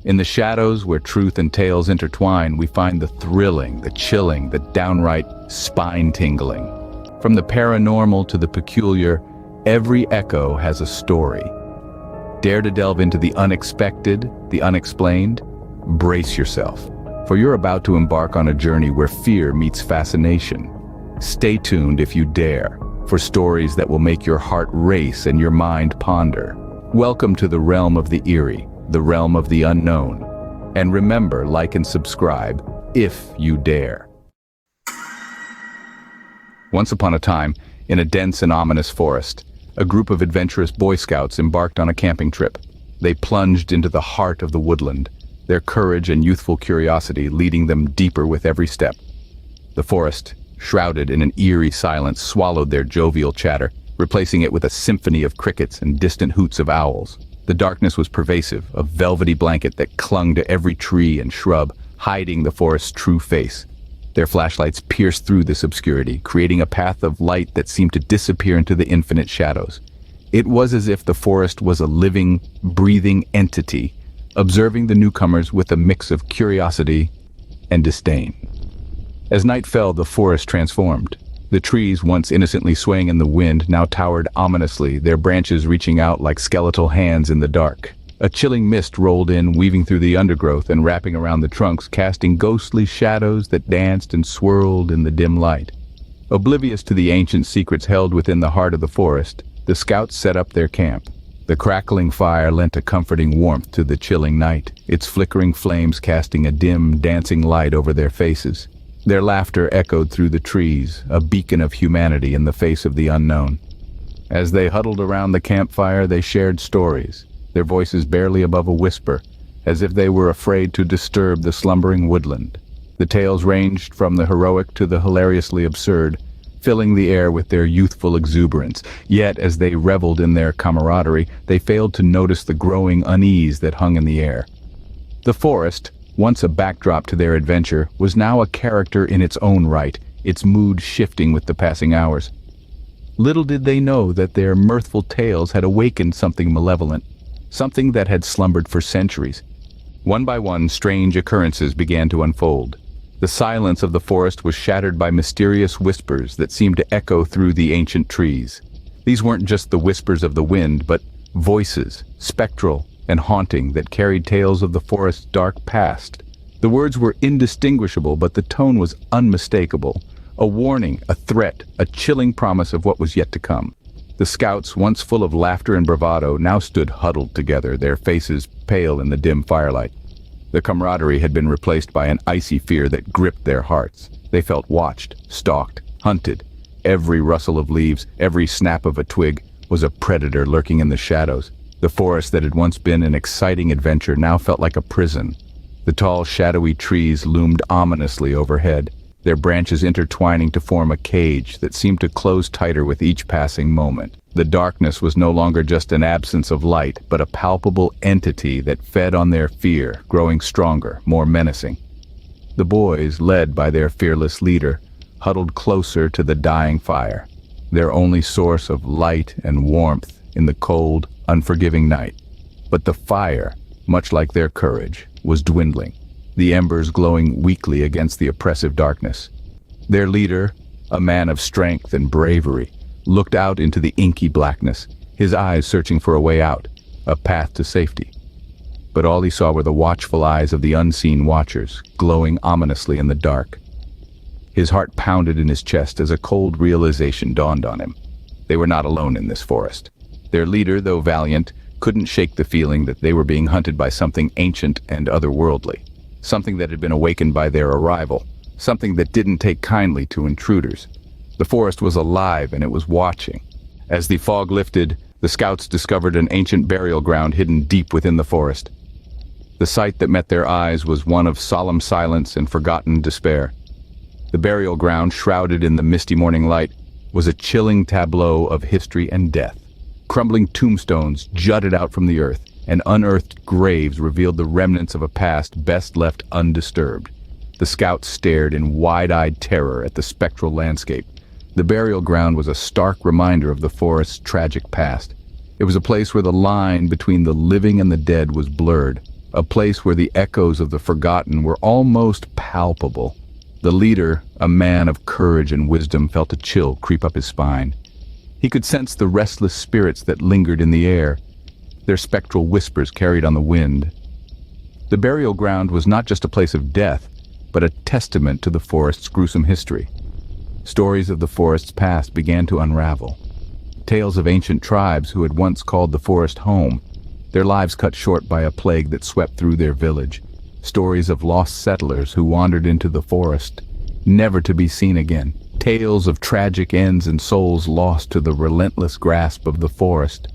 In the shadows where truth and tales intertwine, we find the thrilling, the chilling, the downright spine-tingling. From the paranormal to the peculiar, every echo has a story. Dare to delve into the unexpected, the unexplained? Brace yourself, for you're about to embark on a journey where fear meets fascination. Stay tuned if you dare, for stories that will make your heart race and your mind ponder. Welcome to the realm of the eerie, the realm of the unknown. And remember, like and subscribe, if you dare. Once upon a time, in a dense and ominous forest, a group of adventurous Boy Scouts embarked on a camping trip. They plunged into the heart of the woodland, their courage and youthful curiosity leading them deeper with every step. The forest, shrouded in an eerie silence, swallowed their jovial chatter, replacing it with a symphony of crickets and distant hoots of owls. The darkness was pervasive, a velvety blanket that clung to every tree and shrub, hiding the forest's true face. Their flashlights pierced through this obscurity, creating a path of light that seemed to disappear into the infinite shadows. It was as if the forest was a living, breathing entity, observing the newcomers with a mix of curiosity and disdain. As night fell, the forest transformed. The trees, once innocently swaying in the wind, now towered ominously, their branches reaching out like skeletal hands in the dark. A chilling mist rolled in, weaving through the undergrowth and wrapping around the trunks, casting ghostly shadows that danced and swirled in the dim light. Oblivious to the ancient secrets held within the heart of the forest, the scouts set up their camp. The crackling fire lent a comforting warmth to the chilling night, its flickering flames casting a dim, dancing light over their faces. Their laughter echoed through the trees, a beacon of humanity in the face of the unknown. As they huddled around the campfire, they shared stories, their voices barely above a whisper, as if they were afraid to disturb the slumbering woodland. The tales ranged from the heroic to the hilariously absurd, filling the air with their youthful exuberance. Yet, as they reveled in their camaraderie, they failed to notice the growing unease that hung in the air. The forest, once a backdrop to their adventure, was now a character in its own right, its mood shifting with the passing hours. Little did they know that their mirthful tales had awakened something malevolent, something that had slumbered for centuries. One by one, strange occurrences began to unfold. The silence of the forest was shattered by mysterious whispers that seemed to echo through the ancient trees. These weren't just the whispers of the wind, but voices, spectral and haunting, that carried tales of the forest's dark past. The words were indistinguishable, but the tone was unmistakable. A warning, a threat, a chilling promise of what was yet to come. The scouts, once full of laughter and bravado, now stood huddled together, their faces pale in the dim firelight. The camaraderie had been replaced by an icy fear that gripped their hearts. They felt watched, stalked, hunted. Every rustle of leaves, every snap of a twig, was a predator lurking in the shadows. The forest that had once been an exciting adventure now felt like a prison. The tall, shadowy trees loomed ominously overhead, their branches intertwining to form a cage that seemed to close tighter with each passing moment. The darkness was no longer just an absence of light, but a palpable entity that fed on their fear, growing stronger, more menacing. The boys, led by their fearless leader, huddled closer to the dying fire, their only source of light and warmth in the cold, unforgiving night. But the fire, much like their courage, was dwindling, the embers glowing weakly against the oppressive darkness. Their leader, a man of strength and bravery, looked out into the inky blackness, his eyes searching for a way out, a path to safety. But all he saw were the watchful eyes of the unseen watchers, glowing ominously in the dark. His heart pounded in his chest as a cold realization dawned on him. They were not alone in this forest. Their leader, though valiant, couldn't shake the feeling that they were being hunted by something ancient and otherworldly, something that had been awakened by their arrival, something that didn't take kindly to intruders. The forest was alive and it was watching. As the fog lifted, the scouts discovered an ancient burial ground hidden deep within the forest. The sight that met their eyes was one of solemn silence and forgotten despair. The burial ground, shrouded in the misty morning light, was a chilling tableau of history and death. Crumbling tombstones jutted out from the earth, and unearthed graves revealed the remnants of a past best left undisturbed. The scouts stared in wide-eyed terror at the spectral landscape. The burial ground was a stark reminder of the forest's tragic past. It was a place where the line between the living and the dead was blurred, a place where the echoes of the forgotten were almost palpable. The leader, a man of courage and wisdom, felt a chill creep up his spine. He could sense the restless spirits that lingered in the air, their spectral whispers carried on the wind. The burial ground was not just a place of death, but a testament to the forest's gruesome history. Stories of the forest's past began to unravel. Tales of ancient tribes who had once called the forest home, their lives cut short by a plague that swept through their village. Stories of lost settlers who wandered into the forest, never to be seen again. Tales of tragic ends and souls lost to the relentless grasp of the forest.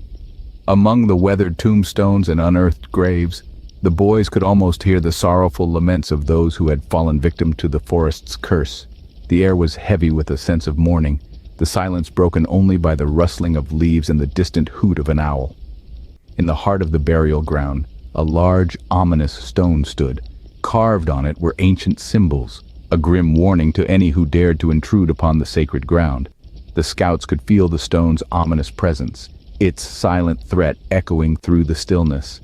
Among the weathered tombstones and unearthed graves, the boys could almost hear the sorrowful laments of those who had fallen victim to the forest's curse. The air was heavy with a sense of mourning, the silence broken only by the rustling of leaves and the distant hoot of an owl. In the heart of the burial ground, a large, ominous stone stood. Carved on it were ancient symbols, a grim warning to any who dared to intrude upon the sacred ground. The scouts could feel the stone's ominous presence, its silent threat echoing through the stillness.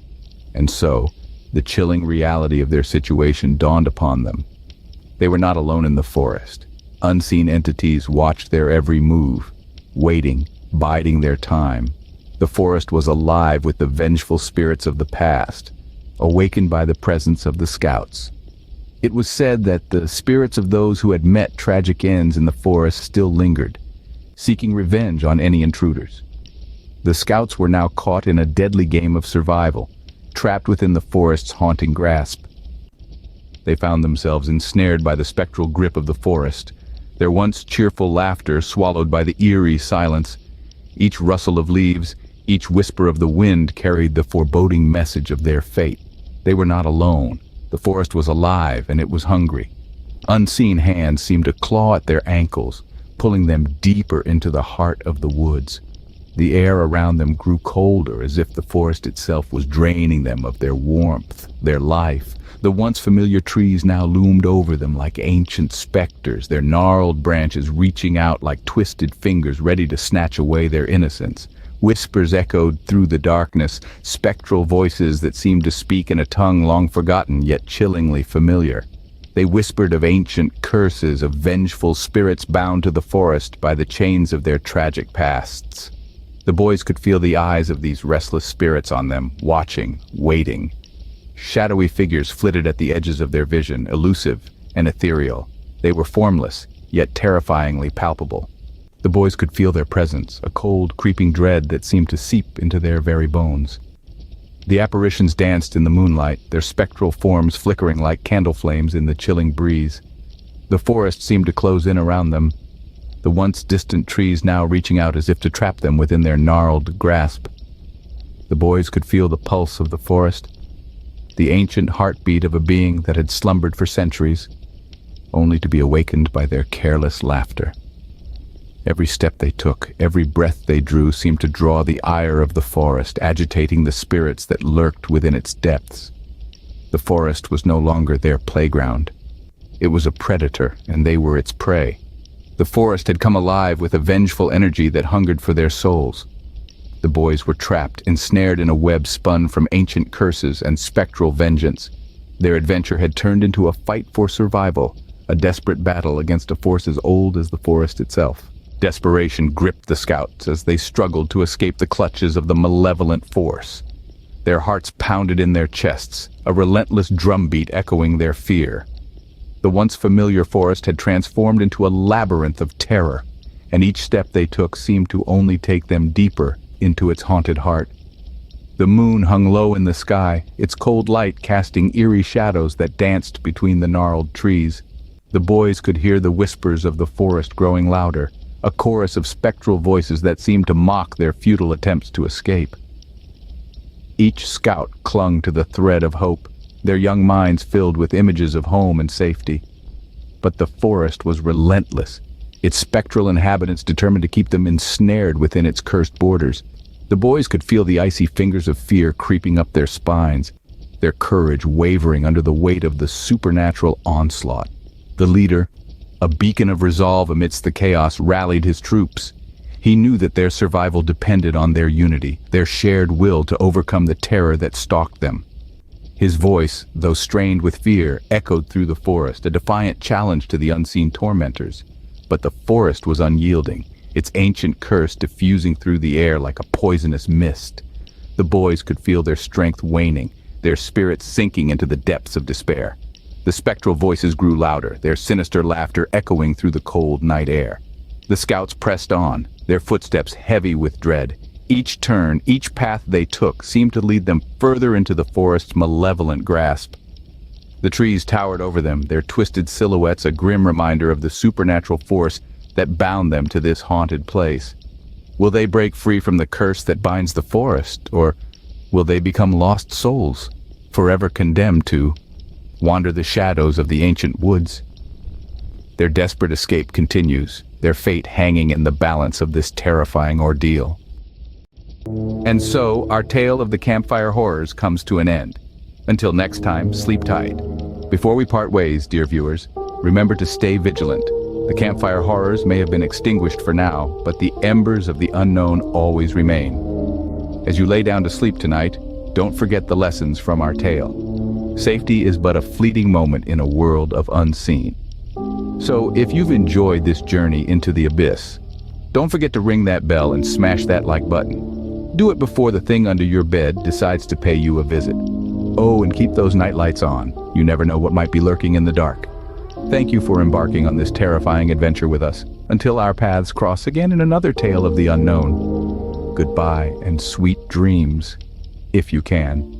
And so, the chilling reality of their situation dawned upon them. They were not alone in the forest. Unseen entities watched their every move, waiting, biding their time. The forest was alive with the vengeful spirits of the past, awakened by the presence of the scouts. It was said that the spirits of those who had met tragic ends in the forest still lingered, seeking revenge on any intruders. The scouts were now caught in a deadly game of survival, trapped within the forest's haunting grasp. They found themselves ensnared by the spectral grip of the forest, their once cheerful laughter swallowed by the eerie silence. Each rustle of leaves, each whisper of the wind carried the foreboding message of their fate. They were not alone. The forest was alive, and it was hungry. Unseen hands seemed to claw at their ankles, pulling them deeper into the heart of the woods. The air around them grew colder, as if the forest itself was draining them of their warmth, their life. The once familiar trees now loomed over them like ancient specters, their gnarled branches reaching out like twisted fingers ready to snatch away their innocence. Whispers echoed through the darkness, spectral voices that seemed to speak in a tongue long forgotten yet chillingly familiar. They whispered of ancient curses, of vengeful spirits bound to the forest by the chains of their tragic pasts. The boys could feel the eyes of these restless spirits on them, watching, waiting. Shadowy figures flitted at the edges of their vision, elusive and ethereal. They were formless, yet terrifyingly palpable. The boys could feel their presence, a cold, creeping dread that seemed to seep into their very bones. The apparitions danced in the moonlight, their spectral forms flickering like candle flames in the chilling breeze. The forest seemed to close in around them, the once distant trees now reaching out as if to trap them within their gnarled grasp. The boys could feel the pulse of the forest, the ancient heartbeat of a being that had slumbered for centuries, only to be awakened by their careless laughter. Every step they took, every breath they drew seemed to draw the ire of the forest, agitating the spirits that lurked within its depths. The forest was no longer their playground. It was a predator, and they were its prey. The forest had come alive with a vengeful energy that hungered for their souls. The boys were trapped, ensnared in a web spun from ancient curses and spectral vengeance. Their adventure had turned into a fight for survival, a desperate battle against a force as old as the forest itself. Desperation gripped the scouts as they struggled to escape the clutches of the malevolent force. Their hearts pounded in their chests, a relentless drumbeat echoing their fear. The once familiar forest had transformed into a labyrinth of terror, and each step they took seemed to only take them deeper into its haunted heart. The moon hung low in the sky, its cold light casting eerie shadows that danced between the gnarled trees. The boys could hear the whispers of the forest growing louder, a chorus of spectral voices that seemed to mock their futile attempts to escape. Each scout clung to the thread of hope, their young minds filled with images of home and safety. But the forest was relentless, its spectral inhabitants determined to keep them ensnared within its cursed borders. The boys could feel the icy fingers of fear creeping up their spines, their courage wavering under the weight of the supernatural onslaught. The leader, a beacon of resolve amidst the chaos, rallied his troops. He knew that their survival depended on their unity, their shared will to overcome the terror that stalked them. His voice, though strained with fear, echoed through the forest, a defiant challenge to the unseen tormentors. But the forest was unyielding, its ancient curse diffusing through the air like a poisonous mist. The boys could feel their strength waning, their spirits sinking into the depths of despair. The spectral voices grew louder, their sinister laughter echoing through the cold night air. The scouts pressed on, their footsteps heavy with dread. Each turn, each path they took seemed to lead them further into the forest's malevolent grasp. The trees towered over them, their twisted silhouettes a grim reminder of the supernatural force that bound them to this haunted place. Will they break free from the curse that binds the forest, or will they become lost souls, forever condemned to wander the shadows of the ancient woods? Their desperate escape continues, their fate hanging in the balance of this terrifying ordeal. And so, our tale of the Campfire Horrors comes to an end. Until next time, sleep tight. Before we part ways, dear viewers, remember to stay vigilant. The Campfire Horrors may have been extinguished for now, but the embers of the unknown always remain. As you lay down to sleep tonight, don't forget the lessons from our tale. Safety is but a fleeting moment in a world of unseen. So, if you've enjoyed this journey into the abyss, don't forget to ring that bell and smash that like button. Do it before the thing under your bed decides to pay you a visit. Oh, and keep those night lights on. You never know what might be lurking in the dark. Thank you for embarking on this terrifying adventure with us. Until our paths cross again in another tale of the unknown. Goodbye and sweet dreams, if you can.